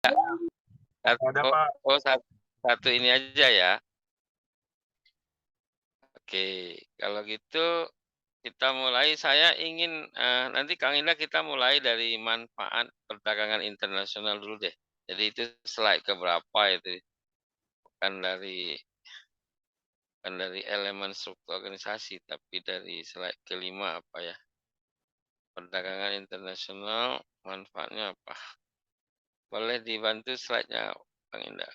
Ada, Oh Pak. oh, satu ini aja ya? Oke, kalau gitu kita mulai. Saya ingin, nanti Kang Indah kita mulai dari manfaat perdagangan internasional dulu deh. Jadi itu slide ke berapa itu, bukan dari elemen struktur organisasi, tapi dari slide ke-5 apa ya, perdagangan internasional manfaatnya apa? Boleh dibantu slide-nya Kang Indah?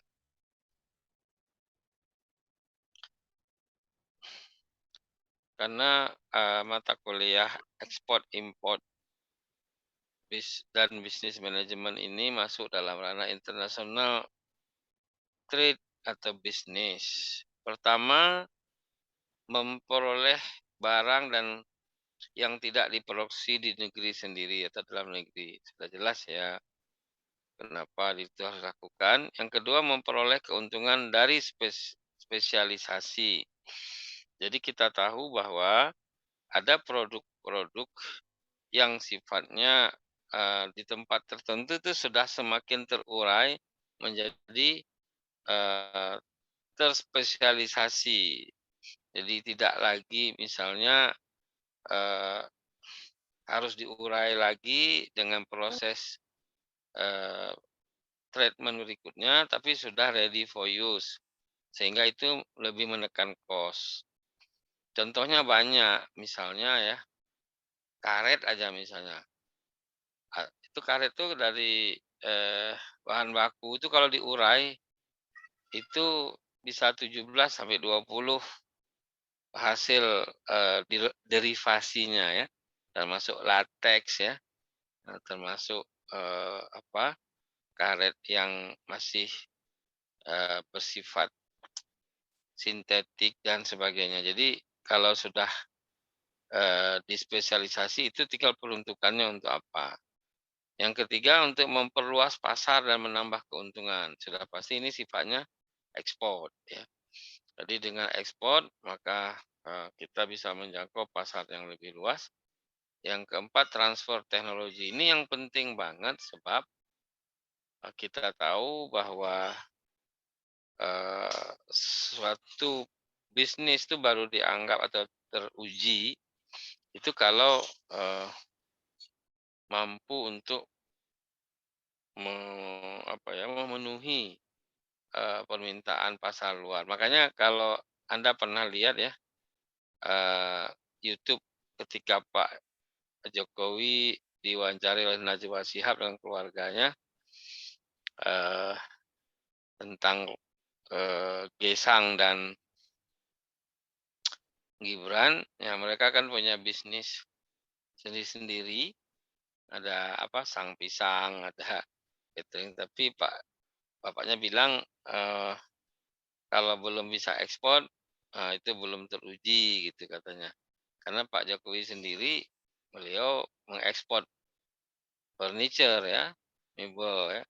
Karena, mata kuliah ekspor import dan bisnis manajemen ini masuk dalam ranah internasional trade atau bisnis. Pertama, memperoleh barang dan yang tidak diproduksi di negeri sendiri atau dalam negeri. Sudah jelas ya kenapa itu harus dilakukan. Yang kedua, memperoleh keuntungan dari spesialisasi. Jadi kita tahu bahwa ada produk-produk yang sifatnya di tempat tertentu itu sudah semakin terurai menjadi eh, terspesialisasi. Jadi tidak lagi misalnya eh, harus diurai lagi dengan proses eh, treatment berikutnya, tapi sudah ready for use. Sehingga itu lebih menekan cost. Contohnya banyak, misalnya ya, karet aja misalnya. Itu karet itu dari bahan baku itu kalau diurai itu bisa 17 sampai 20 hasil derivasinya ya, termasuk lateks ya, termasuk apa, karet yang masih bersifat sintetik dan sebagainya. Jadi kalau sudah dispesialisasi itu tinggal peruntukannya untuk apa. Yang ketiga untuk memperluas pasar dan menambah keuntungan. Sudah pasti ini sifatnya ekspor ya. Jadi dengan ekspor maka kita bisa menjangkau pasar yang lebih luas. Yang keempat transfer teknologi. Ini yang penting banget sebab kita tahu bahwa suatu bisnis itu baru dianggap atau teruji itu kalau mampu untuk memenuhi permintaan pasar luar. Makanya kalau Anda pernah lihat ya, YouTube ketika Pak Jokowi diwawancari oleh Najwa Shihab dengan keluarganya eh, tentang Gesang dan Gibran, ya mereka kan punya bisnis sendiri-sendiri, ada apa sang pisang, ada catering, tapi bapaknya bilang kalau belum bisa ekspor itu belum teruji gitu katanya. Karena Pak Jokowi sendiri beliau mengekspor furniture ya, mebel ya.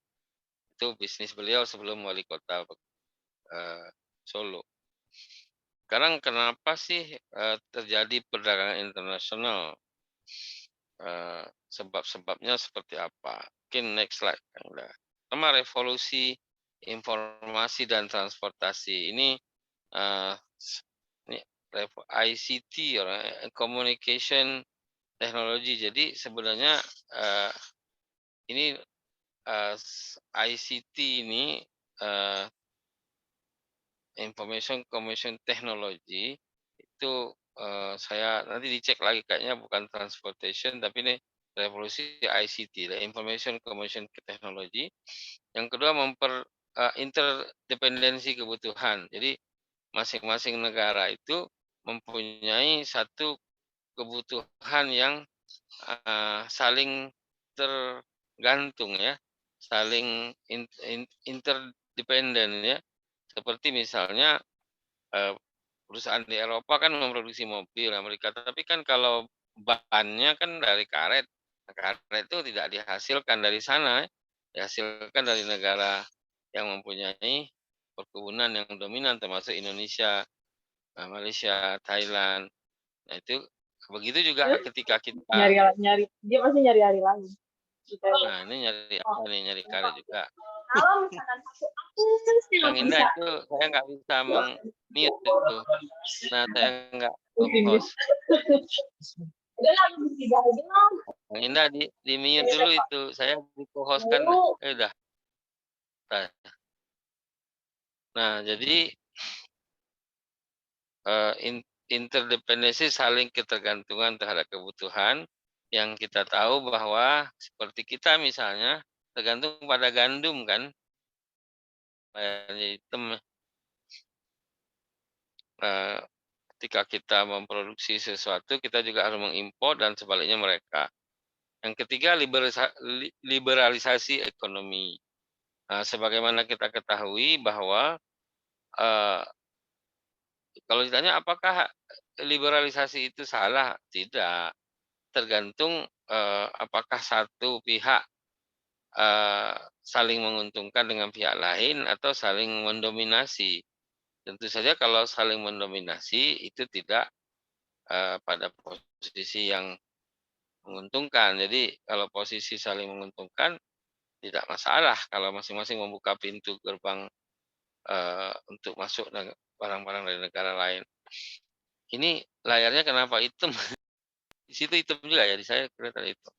Itu bisnis beliau sebelum wali kota Solo. Sekarang kenapa sih terjadi perdagangan internasional? Sebab-sebabnya seperti apa? Mungkin next slide. Pertama, revolusi informasi dan transportasi. Ini eh, ini ICT, communication technology. Jadi sebenarnya ini ICT ini eh, information communication technology itu saya nanti dicek lagi kayaknya bukan transportation tapi ini revolusi ICT, information communication technology. Yang kedua interdependensi kebutuhan. Jadi masing-masing negara itu mempunyai satu kebutuhan yang saling tergantung ya, saling interdependen ya. Seperti misalnya perusahaan di Eropa kan memproduksi mobil Amerika, tapi kan kalau bahannya kan dari karet. Nah, karet itu tidak dihasilkan dari sana, dihasilkan dari negara yang mempunyai perkebunan yang dominan termasuk Indonesia, Malaysia, Thailand. Nah, itu begitu juga Terus ketika kita nyari dia pasti nyari hari lain. nah ini nyari apa nih, nyari karet juga. Kalau misalkan satu Kang Indah bisa. itu saya nggak bisa mute itu. Nah, saya nggak host. Udah lah, tiga aja lah. Kang Indah di mute dulu itu. Saya di host kan. Udah. Nah, jadi interdependensi saling ketergantungan terhadap kebutuhan yang kita tahu bahwa seperti kita misalnya tergantung pada gandum kan, hitam. Ketika kita memproduksi sesuatu, kita juga harus mengimpor dan sebaliknya mereka. Yang ketiga, liberalisasi ekonomi. Nah, sebagaimana kita ketahui bahwa kalau ditanya apakah liberalisasi itu salah, tidak. Tergantung apakah satu pihak saling menguntungkan dengan pihak lain atau saling mendominasi. Tentu saja kalau saling mendominasi itu tidak pada posisi yang menguntungkan. Jadi kalau posisi saling menguntungkan tidak masalah kalau masing-masing membuka pintu gerbang untuk masuk barang-barang dari negara lain. Ini layarnya kenapa hitam? Di situ hitam juga ya, di saya kelihatan itu.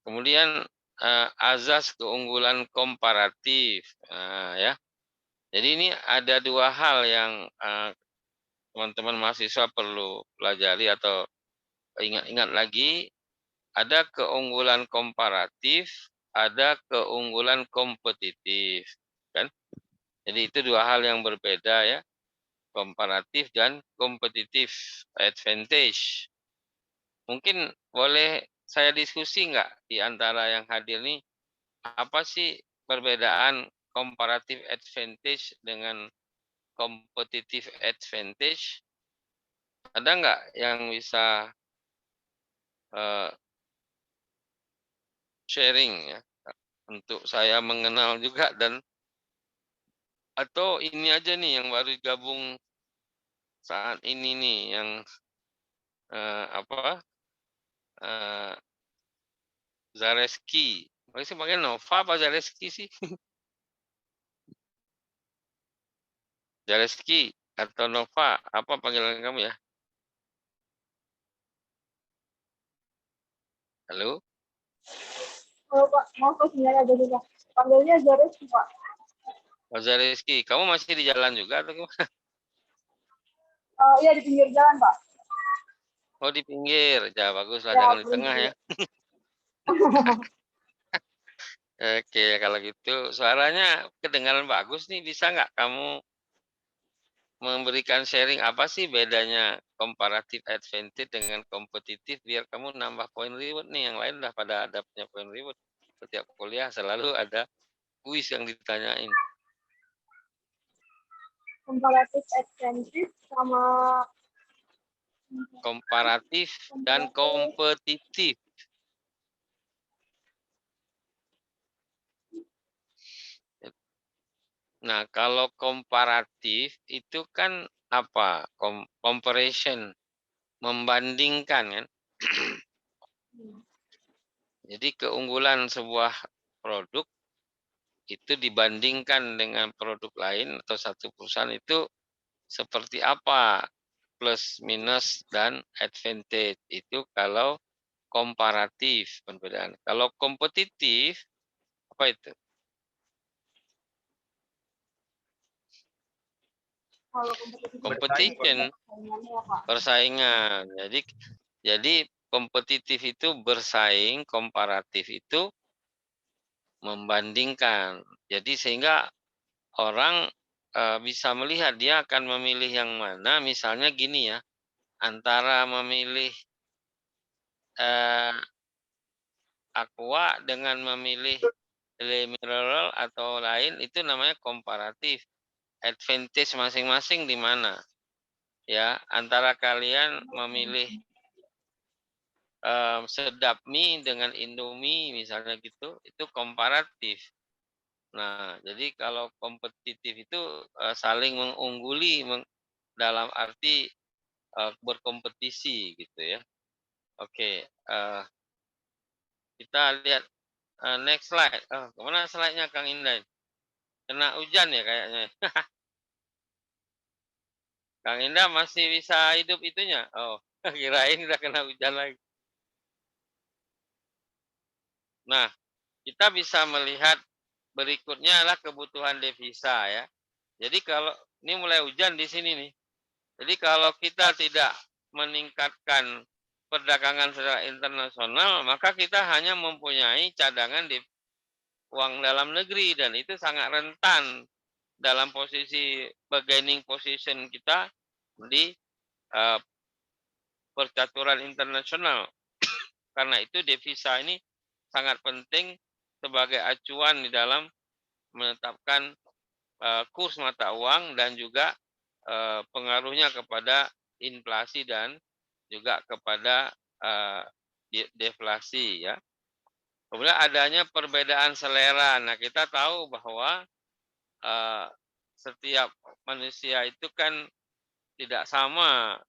Kemudian azas keunggulan komparatif. Ya. Jadi ini ada dua hal yang teman-teman mahasiswa perlu pelajari atau ingat-ingat lagi. Ada keunggulan komparatif, ada keunggulan kompetitif, kan? Jadi itu dua hal yang berbeda ya, komparatif dan kompetitif advantage. Mungkin boleh saya diskusi nggak di antara yang hadir nih, apa sih perbedaan comparative advantage dengan competitive advantage? Ada nggak yang bisa sharing ya, untuk saya mengenal juga dan atau ini aja nih yang baru gabung saat ini nih yang apa Zareski. Masih pakai Nova apa Zareski sih? Zareski atau Nova, apa panggilan kamu ya? Halo? Kalau Pak, mau ke sini aja juga. Panggilnya Zares, Pak. Oh, Zareski, kamu masih di jalan juga atau gimana? Iya, di pinggir jalan, Pak. Oh, di pinggir. Ya, bagus lah, Ya, jangan di tengah pinggir. ya. Oke, kalau gitu suaranya kedengaran bagus nih. Bisa nggak kamu memberikan sharing apa sih bedanya comparative advantage dengan kompetitif biar kamu nambah poin reward nih, yang lain udah pada ada punya poin reward. Setiap kuliah selalu ada kuis yang ditanyain. Komparatif advantage sama Komparatif dan kompetitif. Nah, kalau komparatif itu kan apa? Comparison, membandingkan kan. Jadi keunggulan sebuah produk itu dibandingkan dengan produk lain atau satu perusahaan itu seperti apa, plus minus dan advantage itu kalau komparatif perbedaan. Kalau kompetitif apa itu? kalau kompetitif Competition, ya, Pak. persaingan. Jadi kompetitif itu bersaing, komparatif itu membandingkan. Jadi sehingga orang bisa melihat dia akan memilih yang mana. Misalnya gini ya, antara memilih aqua dengan memilih mineral atau lain itu namanya komparatif. Advantage masing-masing di mana? Ya, antara kalian memilih sedap mie dengan Indomie misalnya gitu, itu komparatif. Nah, jadi kalau kompetitif itu saling mengungguli dalam arti berkompetisi gitu ya. Oke, kita lihat Next slide. Oh, kemana slide-nya Kang Indah? Kena hujan ya kayaknya. Kang Indah masih bisa hidup itunya? Oh, kirain udah kena hujan lagi. Nah, kita bisa melihat berikutnya adalah kebutuhan devisa ya. Jadi kalau ini mulai hujan di sini nih. Jadi kalau kita tidak meningkatkan perdagangan secara internasional, maka kita hanya mempunyai cadangan di uang dalam negeri dan itu sangat rentan dalam posisi bargaining position kita di uh, percaturan internasional. Karena itu devisa ini sangat penting sebagai acuan di dalam menetapkan kurs mata uang dan juga pengaruhnya kepada inflasi dan juga kepada deflasi ya. Kemudian adanya perbedaan selera. Nah, kita tahu bahwa setiap manusia itu kan tidak sama.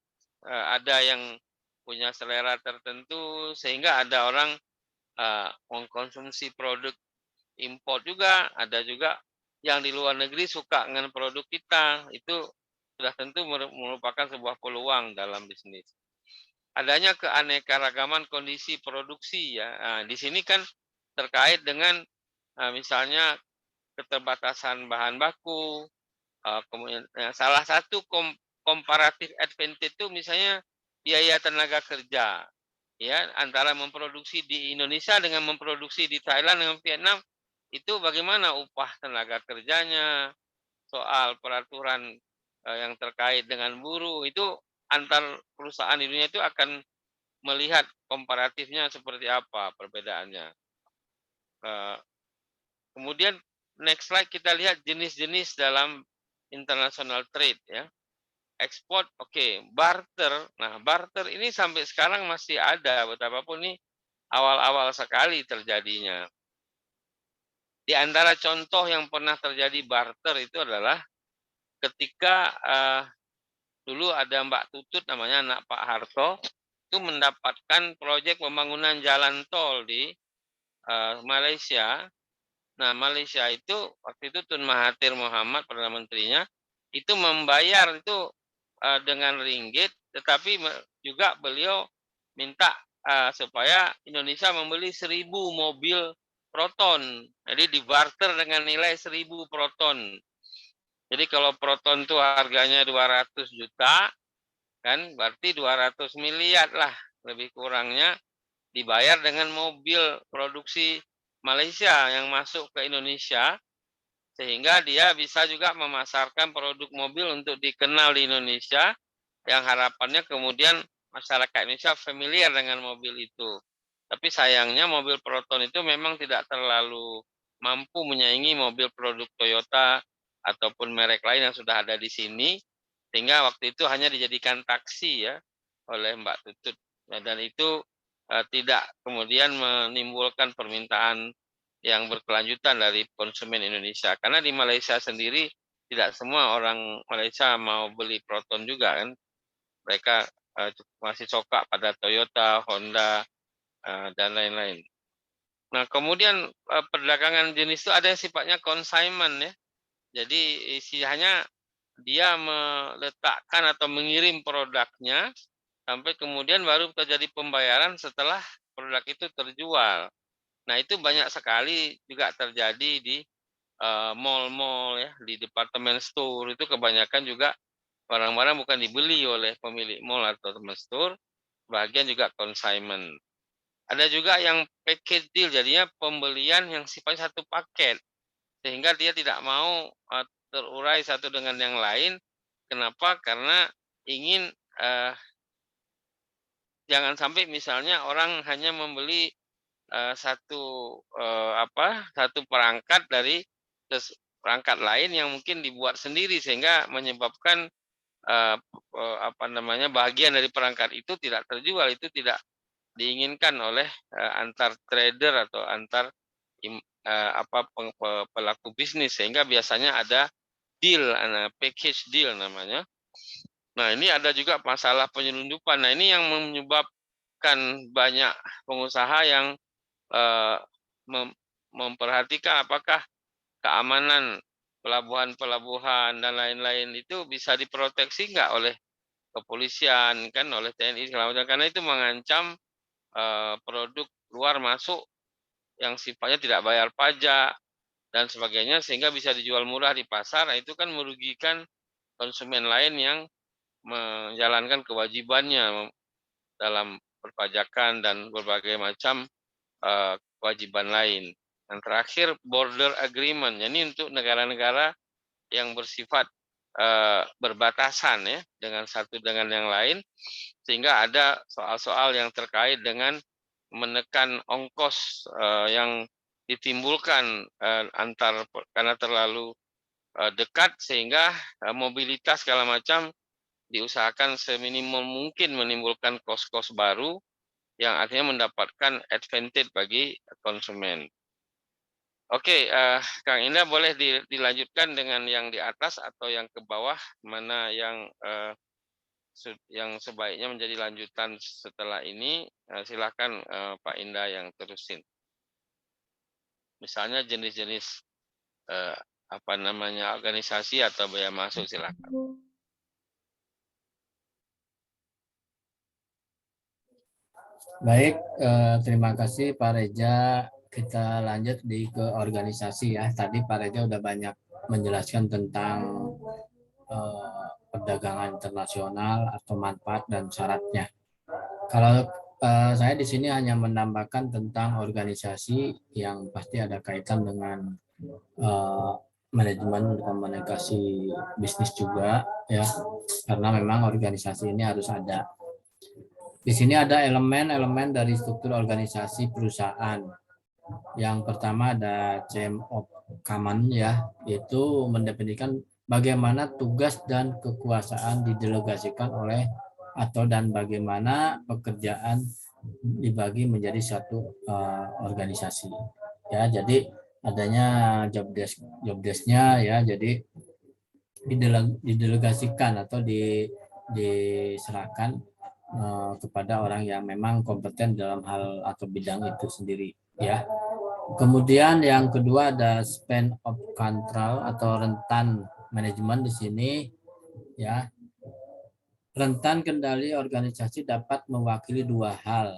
Ada yang punya selera tertentu sehingga ada orang mengkonsumsi produk impor juga, ada juga yang di luar negeri suka dengan produk kita. Itu sudah tentu merupakan sebuah peluang dalam bisnis. Adanya keanekaragaman kondisi produksi ya. Nah, di sini kan terkait dengan misalnya keterbatasan bahan baku, kemudian salah satu komparatif advantage itu misalnya biaya tenaga kerja ya antara memproduksi di Indonesia dengan memproduksi di Thailand dengan Vietnam itu bagaimana upah tenaga kerjanya, soal peraturan yang terkait dengan buruh itu antar perusahaan di dunia itu akan melihat komparatifnya seperti apa perbedaannya. Kemudian next slide kita lihat jenis-jenis dalam international trade ya. Ekspor, oke. Barter. Nah, barter ini sampai sekarang masih ada, betapapun ini awal-awal sekali terjadinya. Di antara contoh yang pernah terjadi barter itu adalah ketika dulu ada Mbak Tutut namanya anak Pak Harto itu mendapatkan proyek pembangunan jalan tol di Malaysia. Nah, Malaysia itu waktu itu Tun Mahathir Mohamad Perdana Menterinya itu membayar itu dengan ringgit, tetapi juga beliau minta supaya Indonesia membeli 1.000 mobil Proton. Jadi dibarter dengan nilai 1.000 Proton. Jadi kalau Proton itu harganya 200 juta, kan berarti 200 miliar lah lebih kurangnya dibayar dengan mobil produksi Malaysia yang masuk ke Indonesia sehingga dia bisa juga memasarkan produk mobil untuk dikenal di Indonesia yang harapannya kemudian masyarakat Indonesia familiar dengan mobil itu. Tapi sayangnya mobil Proton itu memang tidak terlalu mampu menyaingi mobil produk Toyota ataupun merek lain yang sudah ada di sini sehingga waktu itu hanya dijadikan taksi ya oleh Mbak Tutut. Dan itu tidak kemudian menimbulkan permintaan yang berkelanjutan dari konsumen Indonesia. Karena di Malaysia sendiri tidak semua orang Malaysia mau beli Proton juga kan. Mereka masih suka pada Toyota, Honda, dan lain-lain. Nah, kemudian perdagangan jenis itu ada yang sifatnya consignment ya. Jadi istilahnya dia meletakkan atau mengirim produknya sampai kemudian baru terjadi pembayaran setelah produk itu terjual. Nah, itu banyak sekali juga terjadi di mall-mall ya, di department store itu kebanyakan juga barang-barang bukan dibeli oleh pemilik mall atau department store, bagian juga consignment. Ada juga yang package deal, jadinya pembelian yang sifatnya satu paket, sehingga dia tidak mau terurai satu dengan yang lain. Kenapa? Karena ingin jangan sampai misalnya orang hanya membeli satu satu perangkat dari perangkat lain yang mungkin dibuat sendiri sehingga menyebabkan bagian dari perangkat itu tidak terjual, itu tidak diinginkan oleh antar trader atau antar pelaku bisnis sehingga biasanya ada deal, package deal namanya. Nah, ini ada juga masalah penyelundupan. Nah, ini yang menyebabkan banyak pengusaha yang memperhatikan apakah keamanan pelabuhan-pelabuhan dan lain-lain itu bisa diproteksi nggak oleh kepolisian, kan, oleh TNI segala macam, karena itu mengancam produk luar masuk yang sifatnya tidak bayar pajak dan sebagainya, sehingga bisa dijual murah di pasar. Nah, itu kan merugikan konsumen lain yang menjalankan kewajibannya dalam perpajakan dan berbagai macam kewajiban lain. Yang terakhir, border agreement. Ini untuk negara-negara yang bersifat berbatasan ya dengan satu dengan yang lain, sehingga ada soal-soal yang terkait dengan menekan ongkos yang ditimbulkan karena terlalu dekat, sehingga mobilitas segala macam diusahakan seminimum mungkin menimbulkan kos-kos baru yang akhirnya mendapatkan advantage bagi konsumen. Oke, Kang Indah, boleh dilanjutkan dengan yang di atas atau yang ke bawah, mana yang sebaiknya menjadi lanjutan setelah ini. Silakan Pak Indah yang terusin. Misalnya jenis-jenis organisasi atau bea masuk, silakan. Baik, terima kasih Pak Reza. Kita lanjut ke organisasi ya. Tadi Pak Reza udah banyak menjelaskan tentang perdagangan internasional atau manfaat dan syaratnya. Kalau saya di sini hanya menambahkan tentang organisasi yang pasti ada kaitan dengan manajemen komunikasi bisnis juga ya, karena memang organisasi ini harus ada. Di sini ada elemen-elemen dari struktur organisasi perusahaan. Yang pertama ada chain of command ya, yaitu mendefinisikan bagaimana tugas dan kekuasaan didelegasikan oleh dan bagaimana pekerjaan dibagi menjadi satu organisasi. Ya, jadi adanya job desk-nya ya, jadi didelegasikan atau diserahkan kepada orang yang memang kompeten dalam hal atau bidang itu sendiri ya. Kemudian yang kedua ada span of control atau rentan manajemen di sini ya. Rentan kendali organisasi dapat mewakili dua hal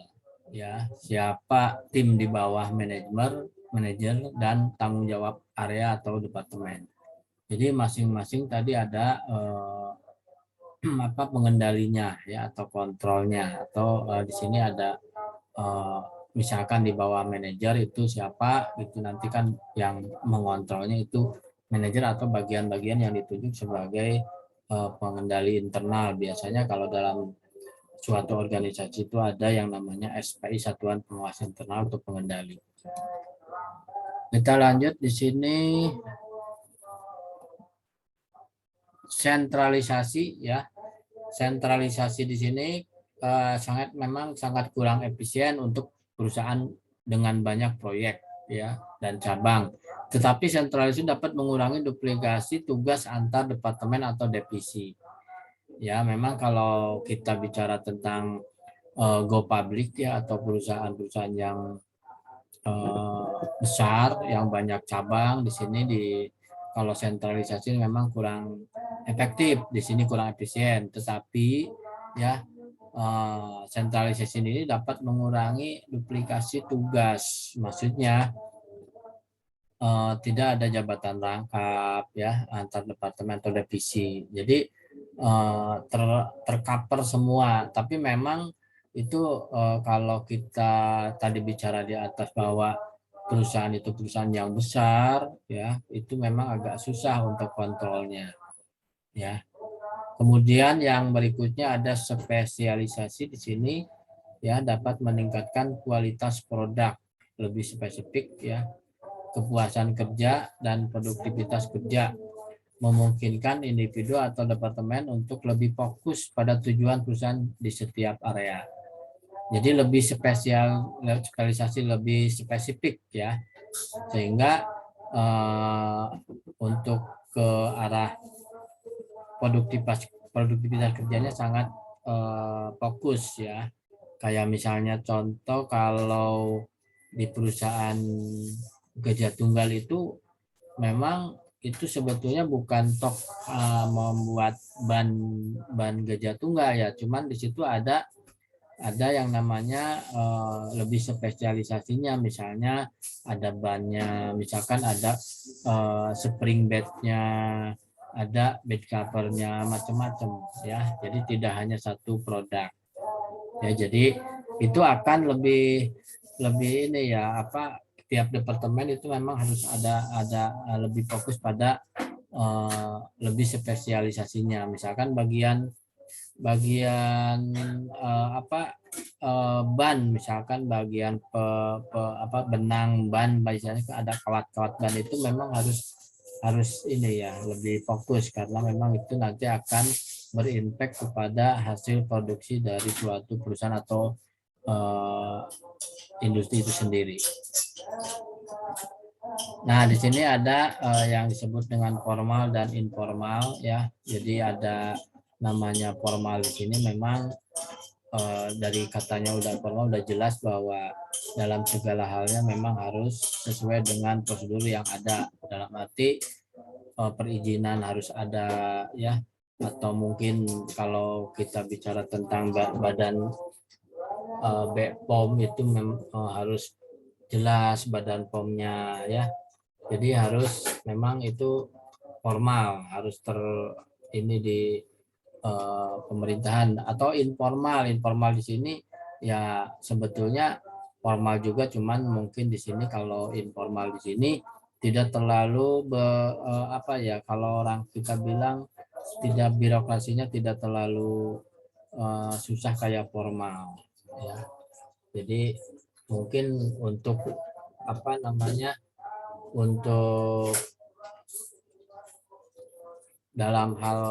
ya, siapa tim di bawah manajer dan tanggung jawab area atau departemen. Jadi masing-masing tadi ada pengendalinya ya atau kontrolnya, atau di sini ada misalkan di bawah manajer itu siapa gitu, nanti kan yang mengontrolnya itu manajer atau bagian-bagian yang ditunjuk sebagai pengendali internal. Biasanya kalau dalam suatu organisasi itu ada yang namanya SPI, Satuan Pengawas Internal atau pengendali. Kita lanjut di sini sentralisasi ya. Sentralisasi di sini memang sangat kurang efisien untuk perusahaan dengan banyak proyek ya dan cabang. Tetapi sentralisasi dapat mengurangi duplikasi tugas antar departemen atau divisi. Ya, memang kalau kita bicara tentang go public ya atau perusahaan-perusahaan yang besar yang banyak cabang, di sini kalau sentralisasi memang kurang efektif, di sini kurang efisien. Tetapi ya sentralisasi ini dapat mengurangi duplikasi tugas, maksudnya tidak ada jabatan rangkap ya antar departemen atau divisi, jadi tercover semua. Tapi memang itu kalau kita tadi bicara di atas bahwa perusahaan itu perusahaan yang besar ya, itu memang agak susah untuk kontrolnya ya. Kemudian yang berikutnya ada spesialisasi di sini ya, dapat meningkatkan kualitas produk, lebih spesifik ya, kepuasan kerja dan produktivitas kerja, memungkinkan individu atau departemen untuk lebih fokus pada tujuan perusahaan di setiap area. Jadi lebih spesialisasi, lebih spesifik ya, sehingga untuk ke arah produktivitas kerjanya sangat fokus ya. Kayak misalnya contoh, kalau di perusahaan Gajah Tunggal itu memang itu sebetulnya bukan membuat ban Gajah Tunggal ya, cuman di situ ada yang namanya lebih spesialisasinya, misalnya ada bannya, misalkan ada spring bednya, ada bed covernya, macam-macam ya. Jadi tidak hanya satu produk ya. Jadi itu akan lebih ini ya, apa, tiap departemen itu memang harus ada lebih fokus pada lebih spesialisasinya. Misalkan bagian ban, misalkan bagian benang ban, misalnya ada kawat-kawat ban, itu memang harus ini ya, lebih fokus, karena memang itu nanti akan berimpact kepada hasil produksi dari suatu perusahaan atau industri itu sendiri. Nah, di sini ada yang disebut dengan formal dan informal ya. Jadi ada namanya formal di sini memang dari katanya udah formal, udah jelas bahwa dalam segala halnya memang harus sesuai dengan prosedur yang ada. Dalam arti perizinan harus ada ya, atau mungkin kalau kita bicara tentang badan BPOM itu harus jelas badan POM-nya ya. Jadi harus memang itu formal, harus ini di pemerintahan. Atau informal di sini ya sebetulnya formal juga, cuman mungkin di sini kalau informal di sini tidak terlalu kalau orang kita bilang tidak, birokrasinya tidak terlalu susah kayak formal ya. Jadi mungkin untuk untuk dalam hal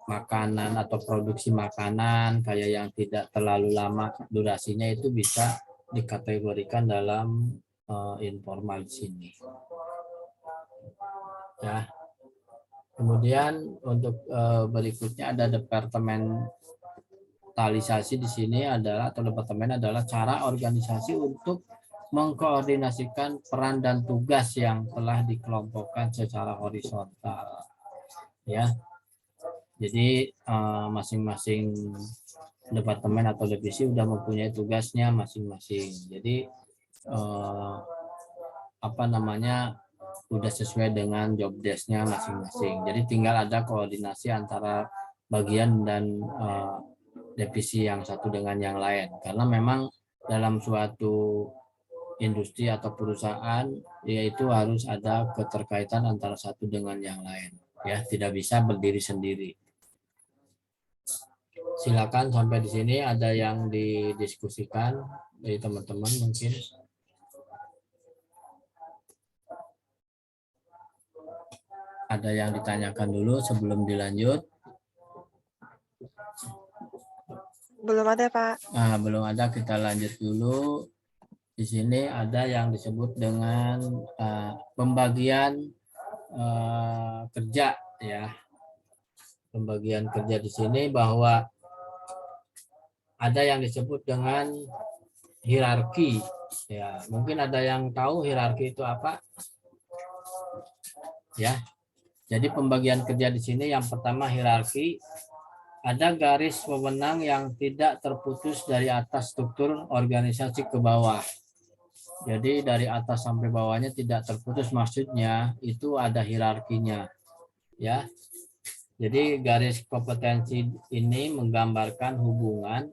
makanan atau produksi makanan kayak yang tidak terlalu lama durasinya, itu bisa dikategorikan dalam informal di sini ya. Kemudian untuk berikutnya ada departementalisasi di sini adalah, atau departemen adalah cara organisasi untuk mengkoordinasikan peran dan tugas yang telah dikelompokkan secara horizontal ya. Jadi masing-masing departemen atau divisi sudah mempunyai tugasnya masing-masing. Jadi udah sesuai dengan job desk-nya masing-masing. Jadi tinggal ada koordinasi antara bagian dan divisi yang satu dengan yang lain. Karena memang dalam suatu industri atau perusahaan yaitu harus ada keterkaitan antara satu dengan yang lain ya, tidak bisa berdiri sendiri. Silakan sampai di sini ada yang didiskusikan dari teman-teman mungkin. Ada yang ditanyakan dulu sebelum dilanjut? Belum ada, Pak. Nah, belum ada, kita lanjut dulu. Di sini ada yang disebut dengan pembagian kerja ya. Pembagian kerja di sini bahwa ada yang disebut dengan hierarki ya. Mungkin ada yang tahu hierarki itu apa? Ya. Jadi pembagian kerja di sini yang pertama hierarki, ada garis wewenang yang tidak terputus dari atas struktur organisasi ke bawah. Jadi dari atas sampai bawahnya tidak terputus, maksudnya itu ada hierarkinya ya. Jadi garis kompetensi ini menggambarkan hubungan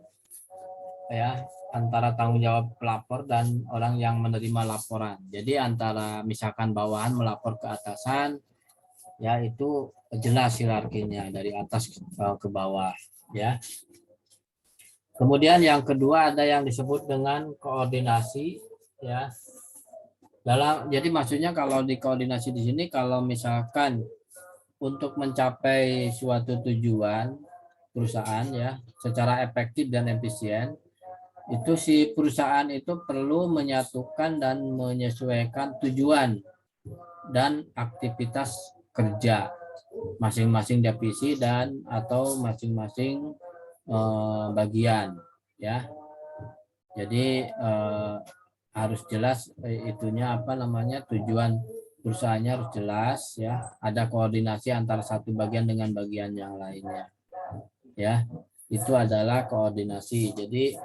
ya antara tanggung jawab pelapor dan orang yang menerima laporan. Jadi antara misalkan bawahan melapor ke atasan ya, itu jelas hierarkinya dari atas ke bawah ya. Kemudian yang kedua ada yang disebut dengan koordinasi ya. Jadi maksudnya kalau di koordinasi di sini, kalau misalkan untuk mencapai suatu tujuan perusahaan ya secara efektif dan efisien, itu si perusahaan itu perlu menyatukan dan menyesuaikan tujuan dan aktivitas kerja masing-masing divisi dan atau masing-masing bagian ya. Jadi harus jelas itunya apa namanya, tujuan perusahaannya harus jelas ya, ada koordinasi antara satu bagian dengan bagian yang lainnya ya, itu adalah koordinasi. Jadi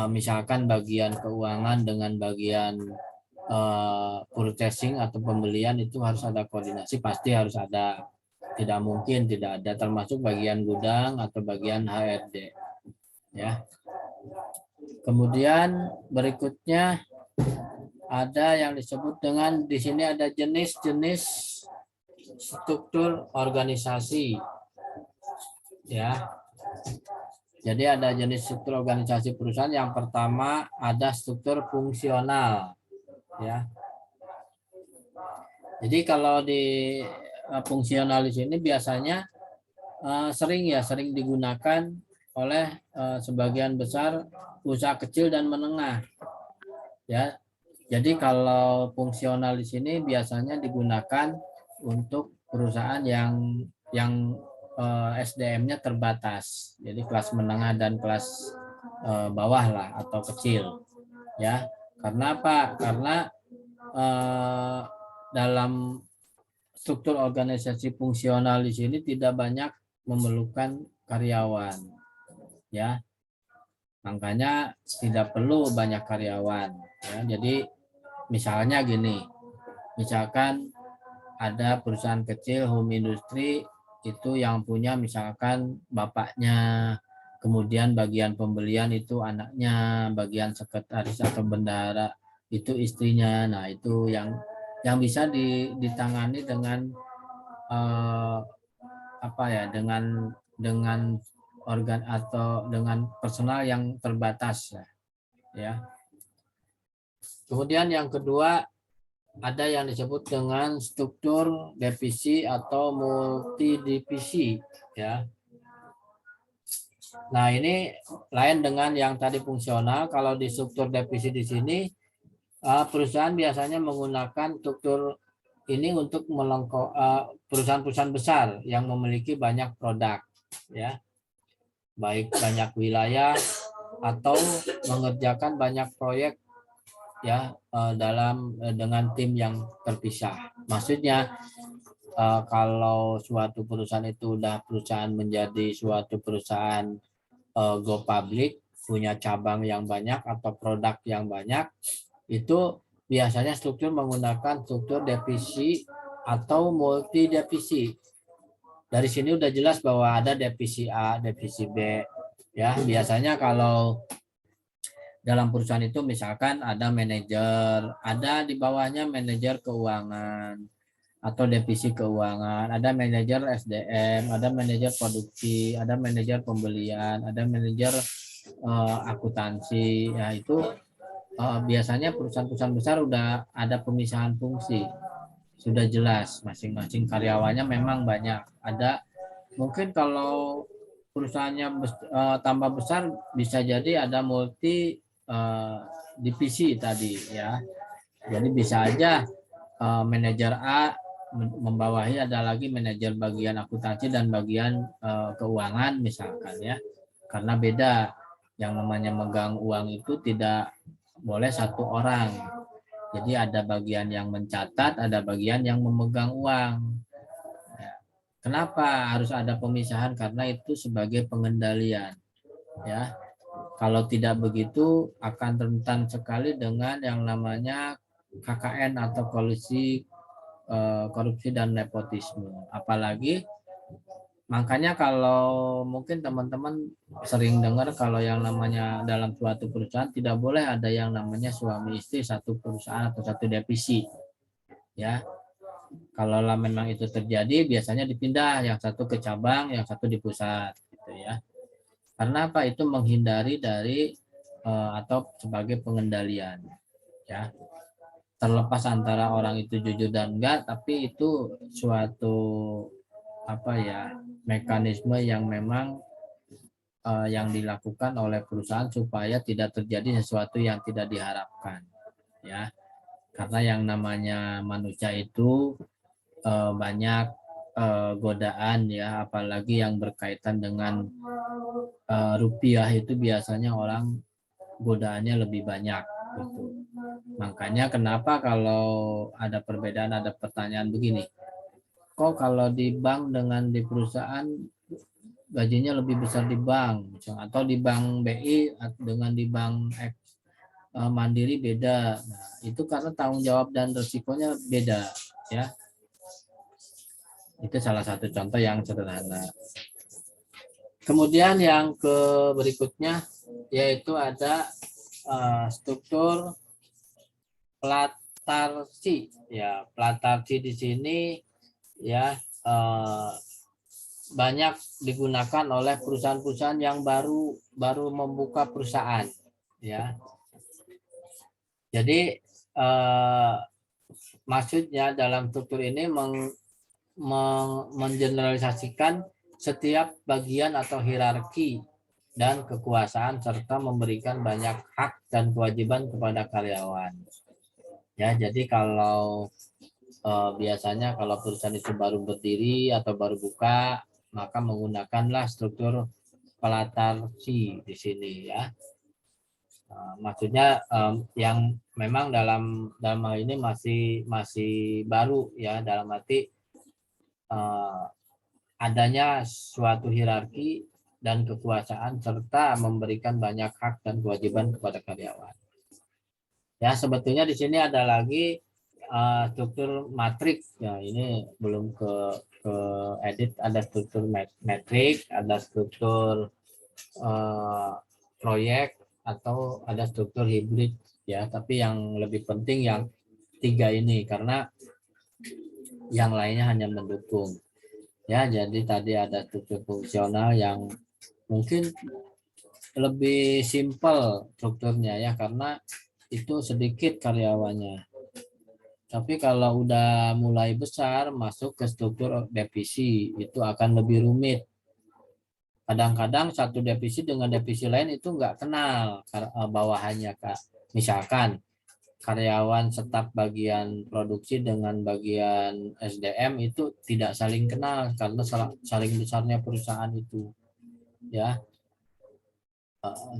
misalkan bagian keuangan dengan bagian purchasing atau pembelian itu harus ada koordinasi, pasti harus ada, tidak mungkin tidak ada, termasuk bagian gudang atau bagian HRD ya. Kemudian berikutnya ada yang disebut dengan, di sini ada jenis-jenis struktur organisasi ya. Jadi ada jenis struktur organisasi perusahaan. Yang pertama ada struktur fungsional ya. Jadi kalau di fungsional di sini biasanya sering digunakan oleh sebagian besar usaha kecil dan menengah ya. Jadi kalau fungsional di sini biasanya digunakan untuk perusahaan yang SDM-nya terbatas. Jadi kelas menengah dan kelas bawah lah atau kecil. Ya. Karena apa? Karena dalam struktur organisasi fungsional di sini tidak banyak memerlukan karyawan. Ya. Makanya tidak perlu banyak karyawan. Ya. Jadi misalnya gini, misalkan ada perusahaan kecil home industry itu yang punya misalkan bapaknya, kemudian bagian pembelian itu anaknya, bagian sekretaris atau bendahara itu istrinya. Nah itu yang bisa ditangani dengan apa ya, dengan organ atau dengan personal yang terbatas ya. Kemudian yang kedua ada yang disebut dengan struktur divisi atau multidivisi ya. Nah, ini lain dengan yang tadi fungsional. Kalau di struktur divisi di sini perusahaan biasanya menggunakan struktur ini untuk perusahaan-perusahaan besar yang memiliki banyak produk ya. Baik banyak wilayah atau mengerjakan banyak proyek ya dengan tim yang terpisah. Maksudnya kalau suatu perusahaan itu udah perusahaan menjadi suatu perusahaan go public, punya cabang yang banyak atau produk yang banyak, itu biasanya struktur menggunakan struktur divisi atau multi divisi. Dari sini udah jelas bahwa ada divisi A, divisi B ya. Biasanya kalau dalam perusahaan itu misalkan ada manajer, ada di bawahnya manajer keuangan atau divisi keuangan, ada manajer SDM, ada manajer produksi, ada manajer pembelian, ada manajer akuntansi. Ya itu biasanya perusahaan-perusahaan besar udah ada pemisahan fungsi, sudah jelas masing-masing karyawannya memang banyak. Ada mungkin kalau perusahaannya tambah besar bisa jadi ada multi divisi tadi ya. Jadi bisa aja manajer A membawahi ada lagi manajer bagian akuntansi dan bagian keuangan misalkan ya. Karena beda, yang namanya megang uang itu tidak boleh satu orang. Jadi ada bagian yang mencatat, ada bagian yang memegang uang. Kenapa harus ada pemisahan? Karena itu sebagai pengendalian ya. Kalau tidak begitu akan rentan sekali dengan yang namanya KKN atau kolusi korupsi dan nepotisme. Apalagi makanya kalau mungkin teman-teman sering dengar kalau yang namanya dalam suatu perusahaan tidak boleh ada yang namanya suami istri satu perusahaan atau satu divisi. Ya. Kalau memang itu terjadi biasanya dipindah, yang satu ke cabang, yang satu di pusat gitu ya. Karena apa? Itu menghindari dari atau sebagai pengendalian ya. Terlepas antara orang itu jujur dan enggak, tapi itu suatu apa ya, mekanisme yang memang yang dilakukan oleh perusahaan supaya tidak terjadi sesuatu yang tidak diharapkan ya. Karena yang namanya manusia itu banyak godaan ya, apalagi yang berkaitan dengan rupiah itu biasanya orang godaannya lebih banyak gitu. Makanya kenapa kalau ada perbedaan, ada pertanyaan begini, kok kalau di bank dengan di perusahaan gajinya lebih besar di bank, atau di bank BI dengan di bank Mandiri beda. Nah, itu karena tanggung jawab dan resikonya beda, ya. Itu salah satu contoh yang sederhana. Kemudian yang berikutnya yaitu ada struktur platarsi. Ya, platarsi di sini ya banyak digunakan oleh perusahaan-perusahaan yang baru membuka perusahaan, ya. Jadi maksudnya dalam struktur ini mengeneralisasikan setiap bagian atau hierarki dan kekuasaan serta memberikan banyak hak dan kewajiban kepada karyawan. Ya, jadi kalau biasanya kalau perusahaan itu baru berdiri atau baru buka, maka menggunakanlah struktur platarsi di sini, ya. Maksudnya yang memang dalam hal ini masih baru, ya, dalam arti adanya suatu hierarki dan kekuasaan serta memberikan banyak hak dan kewajiban kepada karyawan. Ya, sebetulnya di sini ada lagi struktur matriks. Ya, ini belum ke edit. Ada struktur matriks, ada struktur proyek, atau ada struktur hibrid, ya. Tapi yang lebih penting yang 3 ini, karena yang lainnya hanya mendukung, ya. Jadi tadi ada struktur fungsional yang mungkin lebih simpel strukturnya, ya, karena itu sedikit karyawannya. Tapi kalau udah mulai besar masuk ke struktur divisi, itu akan lebih rumit. Kadang-kadang satu divisi dengan divisi lain itu nggak kenal bawahannya, Kak. Misalkan karyawan staf bagian produksi dengan bagian SDM itu tidak saling kenal karena saling besarnya perusahaan itu, ya.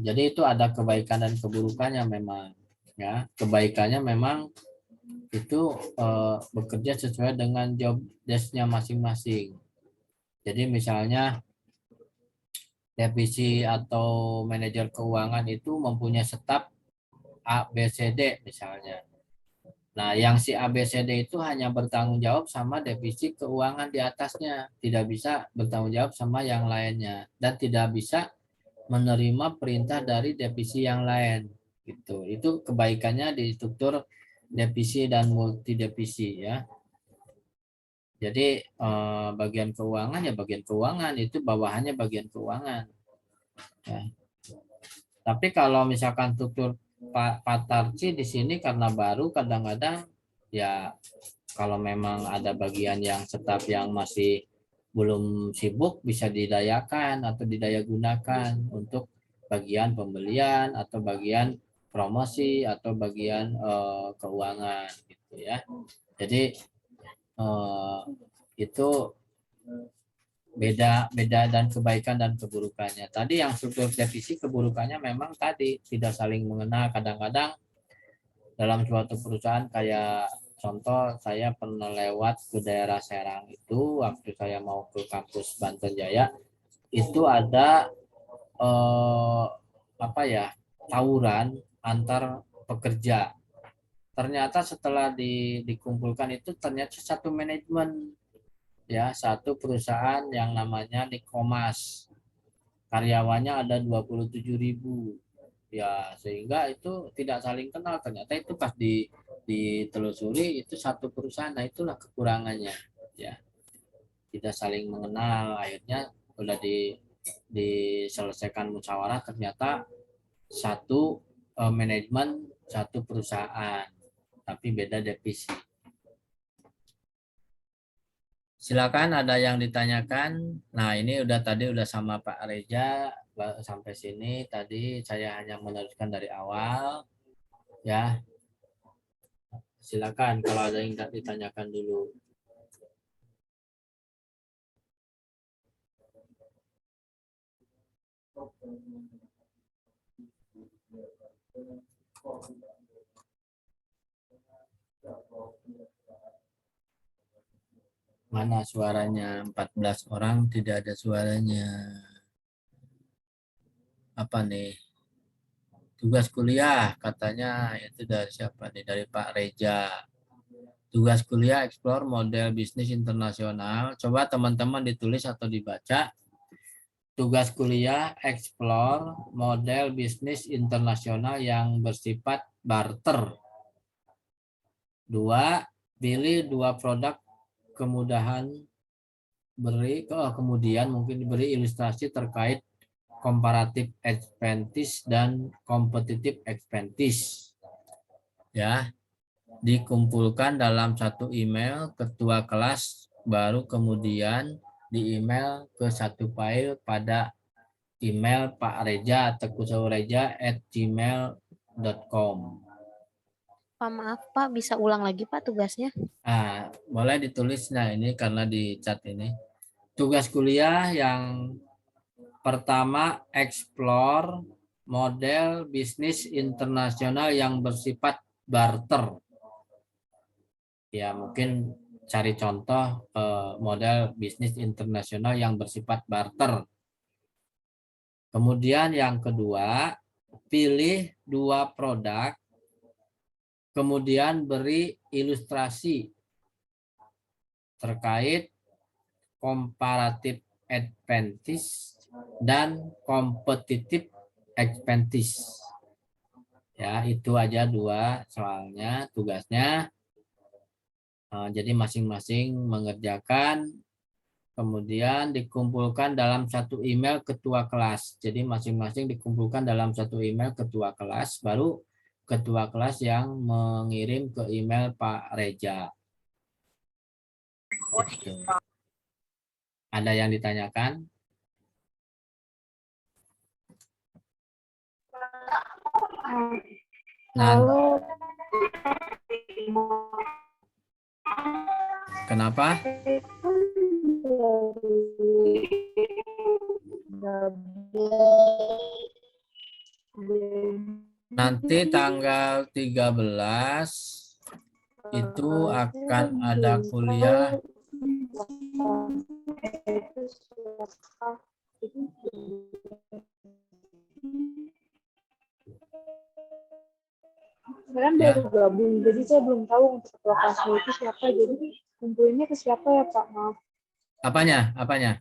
Jadi itu ada kebaikan dan keburukannya memang, ya. Kebaikannya memang itu bekerja sesuai dengan job desk-nya masing-masing. Jadi misalnya divisi atau manajer keuangan itu mempunyai staf A, B, C, D misalnya. Nah, yang si A, B, C, D itu hanya bertanggung jawab sama divisi keuangan di atasnya, tidak bisa bertanggung jawab sama yang lainnya, dan tidak bisa menerima perintah dari divisi yang lain, gitu. Itu kebaikannya di struktur divisi dan multi divisi, ya. Jadi bagian keuangan ya bagian keuangan, itu bawahannya bagian keuangan, ya. Tapi kalau misalkan struktur patarci di sini karena baru, kadang-kadang ya kalau memang ada bagian yang staf yang masih belum sibuk, bisa didayakan atau didaya gunakan untuk bagian pembelian atau bagian promosi atau bagian keuangan, gitu, ya. Jadi itu beda dan kebaikan dan keburukannya. Tadi yang struktur divisi, keburukannya memang tadi tidak saling mengenal. Kadang-kadang dalam suatu perusahaan, kayak contoh saya pernah lewat ke daerah Serang itu waktu saya mau ke kampus Banten Jaya, itu ada tawuran antar pekerja. Ternyata setelah dikumpulkan itu ternyata satu manajemen, ya, satu perusahaan yang namanya Nikomas, karyawannya ada 27.000, ya, sehingga itu tidak saling kenal. Ternyata itu pas ditelusuri itu satu perusahaan. Nah, itulah kekurangannya, ya, tidak saling mengenal. Akhirnya udah diselesaikan musyawarah, ternyata satu manajemen, satu perusahaan, tapi beda divisi. Silakan, ada yang ditanyakan. Nah, ini tadi udah sama Pak Reza sampai sini. Tadi saya hanya meneruskan dari awal, ya. Silakan kalau ada yang ditanyakan dulu. Mana suaranya? 14 orang tidak ada suaranya. Apa nih? Tugas kuliah katanya itu dari siapa nih? Dari Pak Reja. Tugas kuliah explore model bisnis internasional. Coba teman-teman ditulis atau dibaca. Tugas kuliah explore model bisnis internasional yang bersifat barter. 2. Pilih 2 produk kemudahan kemudian mungkin diberi ilustrasi terkait comparative expenses dan competitive expenses. Ya, dikumpulkan dalam satu email ketua kelas, baru kemudian di email ke satu file pada email Pak Reja tekusaureja@gmail.com. Pak, maaf Pak, bisa ulang lagi Pak tugasnya? Nah, boleh ditulis. Nah, ini karena di chat ini. Tugas kuliah yang pertama, explore model bisnis internasional yang bersifat barter. Ya, mungkin cari contoh model bisnis internasional yang bersifat barter. Kemudian yang kedua, pilih 2 produk, kemudian beri ilustrasi terkait comparative advantage dan competitive advantage. Ya, itu aja 2 soalnya, tugasnya. Jadi masing-masing mengerjakan, kemudian dikumpulkan dalam satu email ketua kelas. Jadi masing-masing dikumpulkan dalam satu email ketua kelas, baru ketua kelas yang mengirim ke email Pak Reja. Gitu. Ada yang ditanyakan? Kalau Kenapa? Nanti tanggal 13 itu akan ada kuliah. Sekarang Ya. baru gabung, jadi saya belum tahu untuk ketua kelasnya itu siapa. Jadi kumpulinnya ke siapa ya Pak? Maaf. Apanya? Apanya?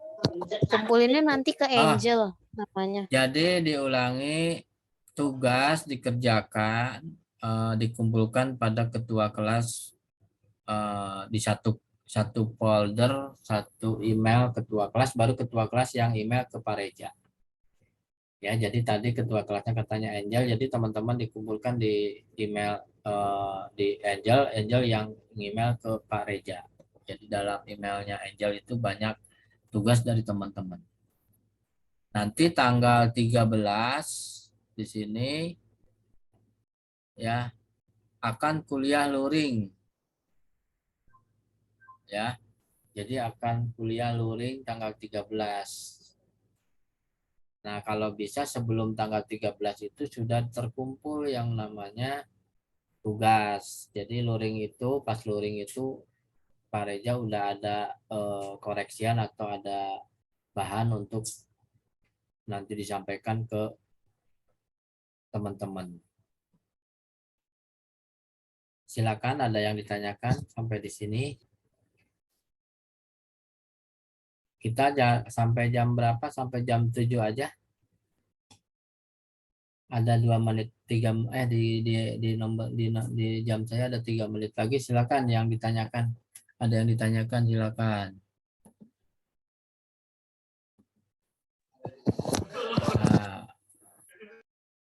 Kumpulinnya nanti ke Ah. Angel namanya. Jadi diulangi, tugas dikerjakan, dikumpulkan pada ketua kelas di satu folder, satu email ketua kelas, baru ketua kelas yang email ke Pak Reja. Ya, jadi tadi ketua kelasnya katanya Angel, jadi teman-teman dikumpulkan di email di Angel yang email ke Pak Reja. Jadi dalam emailnya Angel itu banyak tugas dari teman-teman. Nanti tanggal 13 di sini ya akan kuliah luring. Ya. Jadi akan kuliah luring tanggal 13. Nah, kalau bisa sebelum tanggal 13 itu sudah terkumpul yang namanya tugas. Jadi luring itu, pas luring itu Pak Reja udah ada koreksian atau ada bahan untuk nanti disampaikan ke teman-teman. Silakan, ada yang ditanyakan sampai di sini. Kita sampai jam berapa? Sampai jam 7 aja. Ada 2 menit 3 di nomor di jam saya ada 3 menit lagi. Silakan yang ditanyakan. Ada yang ditanyakan, silakan. Nah,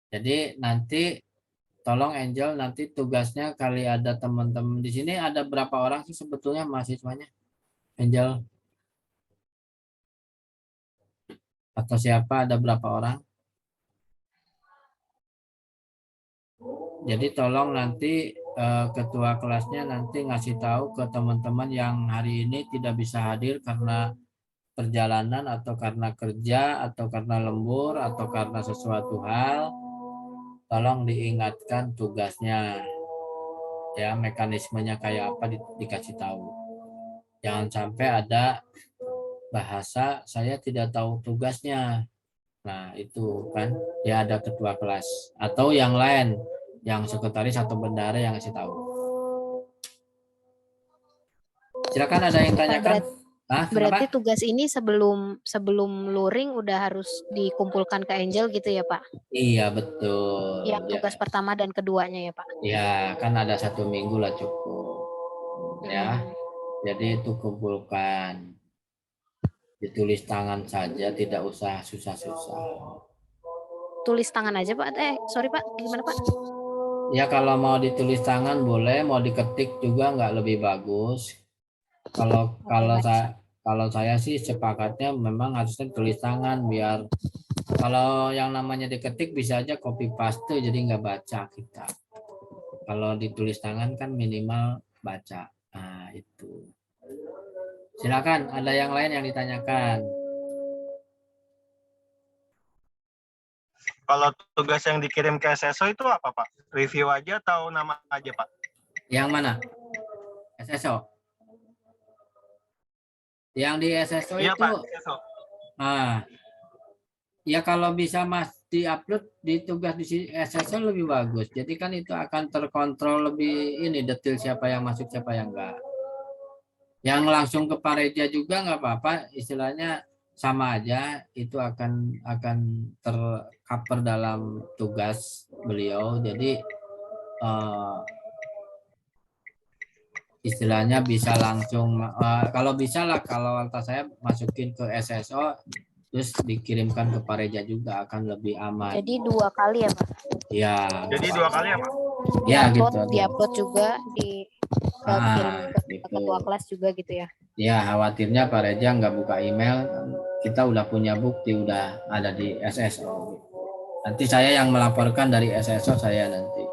jadi nanti tolong Angel, nanti tugasnya kali ada teman-teman di sini, ada berapa orang sih sebetulnya mahasiswanya? Angel atau siapa, ada berapa orang? Jadi tolong nanti ketua kelasnya nanti ngasih tahu ke teman-teman yang hari ini tidak bisa hadir karena perjalanan atau karena kerja atau karena lembur atau karena sesuatu hal, tolong diingatkan tugasnya. Ya, mekanismenya kayak apa dikasih tahu. Jangan sampai ada bahasa saya tidak tahu tugasnya. Nah, itu kan ya ada ketua kelas atau yang lain, yang sekretaris atau bendahara yang ngasih tahu. Silakan ada yang Pak, tanyakan. Ah, berarti kenapa? tugas ini sebelum luring udah harus dikumpulkan ke Angel gitu ya Pak? Iya, betul. Yang Ya, tugas pertama dan keduanya ya Pak? ya, kan ada 1 minggu lah cukup. Ya, Hmm. jadi itu kumpulkan. Ditulis tangan saja, tidak usah susah-susah. Tulis tangan aja Pak. Sorry Pak, gimana Pak? Ya kalau mau ditulis tangan boleh, mau diketik juga nggak lebih bagus. Kalau Oke, baik. kalau saya sih sepakatnya memang harusnya tulis tangan biar kalau yang namanya diketik bisa aja copy paste jadi nggak baca kita. Kalau ditulis tangan kan minimal baca. Nah itu. Silakan ada yang lain yang ditanyakan. Kalau tugas yang dikirim ke SSO itu apa, Pak? Review aja atau nama aja, Pak? Yang mana? SSO. Yang di SSO Iya, itu Pak, SSO. ya kalau bisa Mas diupload di tugas di SSO lebih bagus. Jadi kan itu akan terkontrol lebih ini detail siapa yang masuk siapa yang enggak. Yang langsung ke Pareja juga nggak apa-apa, istilahnya sama aja itu akan tercover dalam tugas beliau. Jadi istilahnya bisa langsung kalau bisa lah kalau saya masukin ke SSO terus dikirimkan ke Pareja juga akan lebih aman. Jadi 2 kali ya Pak? Ya. Jadi 2 kali ya, Pak? Ya gitu. Diupload juga kirim ke gitu. ketua kelas juga gitu ya? Ya khawatirnya Pareja nggak buka email, kita udah punya bukti udah ada di SSO. Nanti saya yang melaporkan dari SSO saya nanti.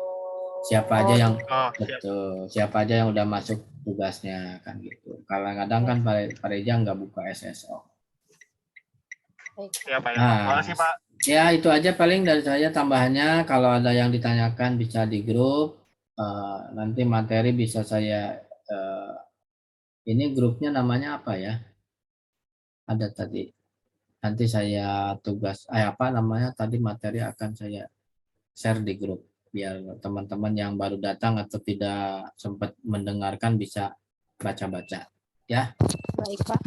Siapa aja yang betul, siapa aja yang udah masuk tugasnya kan gitu. Kadang-kadang kan Pareja nggak buka SSO. Ya, Pak. Terima kasih, Pak. Ya itu aja paling dari saya tambahannya. Kalau ada yang ditanyakan bisa di grup. Nanti materi bisa saya ini grupnya namanya apa ya? Ada tadi. Nanti saya tugas apa namanya tadi materi akan saya share di grup biar teman-teman yang baru datang atau tidak sempat mendengarkan bisa baca-baca ya. Baik Pak,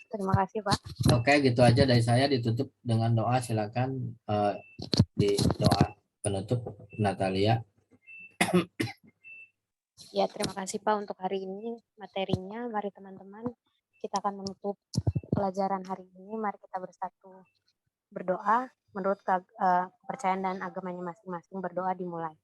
terima kasih Pak. Oke gitu aja dari saya, ditutup dengan doa, silakan di doa penutup Natalia. Ya terima kasih Pak untuk hari ini materinya. Mari teman-teman kita akan menutup pelajaran hari ini. Mari kita bersatu berdoa menurut kepercayaan dan agamanya masing-masing. Berdoa dimulai.